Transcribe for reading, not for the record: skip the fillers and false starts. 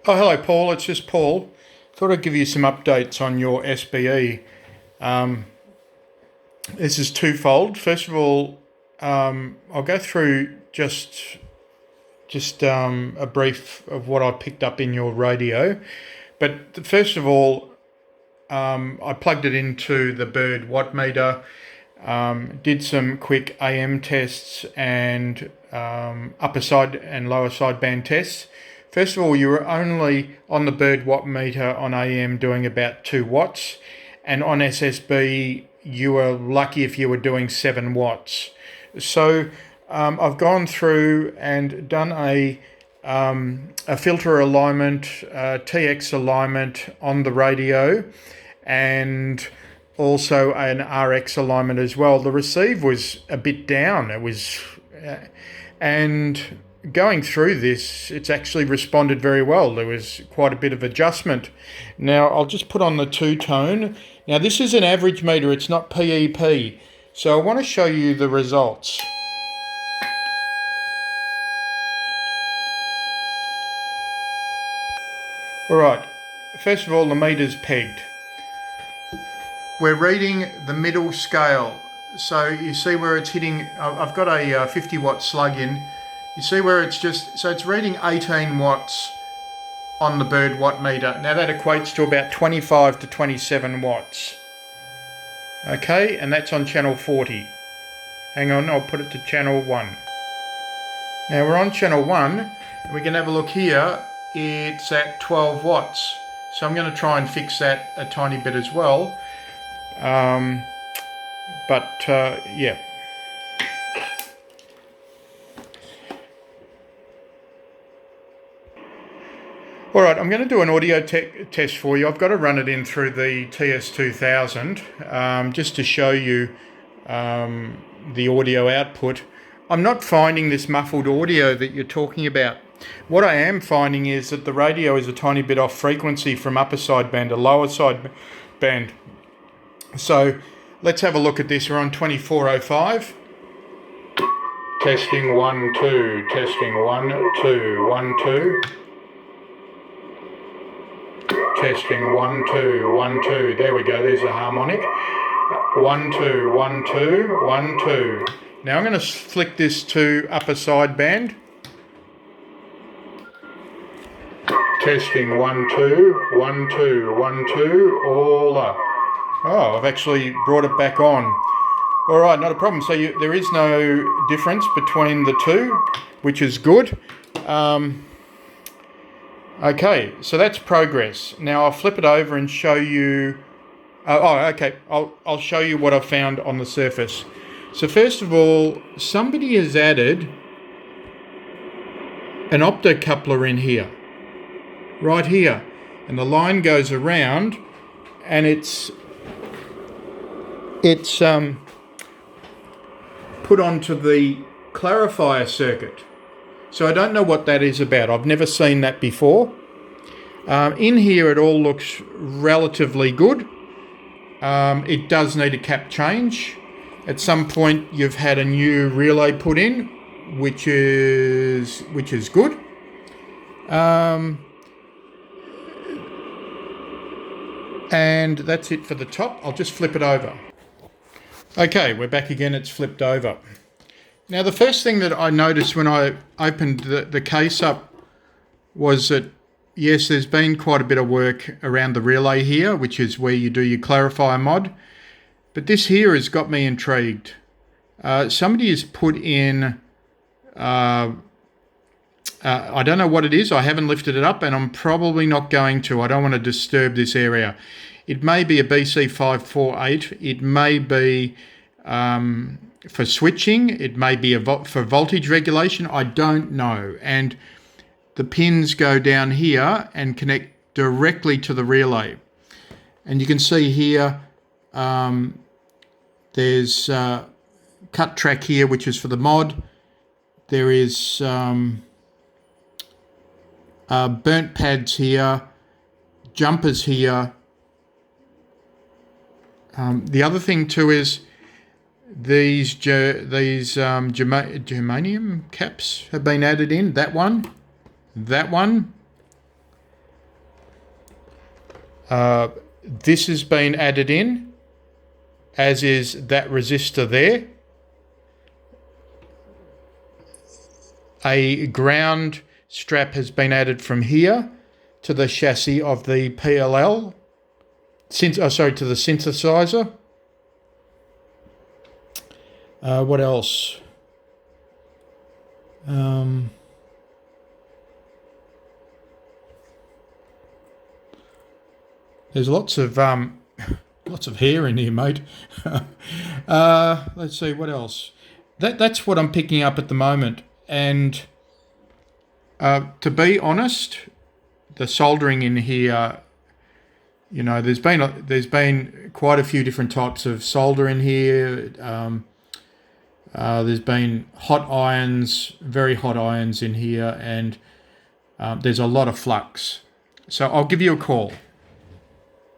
Oh, hello, Paul. It's just Paul. Thought I'd give you some updates on your SBE. Um, this is twofold. First of all, I'll go through just a brief of what I picked up in your radio. But first of all, I plugged it into the Bird watt meter, did some quick AM tests and upper side and lower sideband tests. First of all, you were only on the Bird watt meter on AM doing about 2 watts, and on SSB you were lucky if you were doing 7 watts. So I've gone through and done a filter alignment, TX alignment on the radio, and also an RX alignment as well. The receive was a bit down. It was, and going through this, it's actually responded very well. There was quite a bit of adjustment. Now I'll just put on the 2-tone. Now this is an average meter, it's not PEP. So I want to show you the results. Alright, first of all the meter's pegged. We're reading the middle scale. So you see where it's hitting, I've got a 50 watt slug in. You see where it's just, so it's reading 18 watts on the Bird watt meter. Now that equates to about 25 to 27 watts. Okay, and that's on channel 40. Hang on, I'll put it to channel 1. Now we're on channel 1, and we can have a look here. It's at 12 watts. So I'm going to try and fix that a tiny bit as well. Yeah. Alright, I'm going to do an audio test for you. I've got to run it in through the TS2000 just to show you the audio output. I'm not finding this muffled audio that you're talking about. What I am finding is that the radio is a tiny bit off frequency from upper sideband to lower sideband. So let's have a look at this. We're on 2405. Testing 1 2, testing 1 2 1 2. Testing 1 2 1 2. There we go. There's the harmonic. 1 2 1 2 1 2. Now I'm going to flick this to upper sideband. Testing 1 2 1 2 1 2. All up. Oh, I've actually brought it back on. All right, not a problem. So there is no difference between the two, which is good. Okay, so that's progress. Now I'll flip it over and show you. Okay. I'll show you what I've found on the surface. So first of all, somebody has added an optocoupler in here, right here, and the line goes around, and it's put onto the clarifier circuit. So I don't know what that is about. I've never seen that before. In here it all looks relatively good. It does need a cap change. At some point you've had a new relay put in, which is good. And that's it for the top. I'll just flip it over. Okay, we're back again. It's flipped over. Now, the first thing that I noticed when I opened the case up was that, yes, there's been quite a bit of work around the relay here, which is where you do your clarifier mod. But this here has got me intrigued. Somebody has put in, I don't know what it is. I haven't lifted it up, and I'm probably not going to. I don't want to disturb this area. It may be a BC548. It may be for switching. It may be for voltage regulation. I don't know. And the pins go down here and connect directly to the relay. And you can see here there's cut track here, which is for the mod. There is burnt pads here, jumpers here. The other thing too is these germanium caps have been added in. That one, This has been added in, as is that resistor there. A ground strap has been added from here to the chassis of the PLL, to the synthesizer. What else? There's lots of hair in here, mate. Let's see what else. That's what I'm picking up at the moment. And to be honest, the soldering in here, you know, there's been quite a few different types of solder in here. There's been hot irons, very hot irons in here, and there's a lot of flux. So I'll give you a call.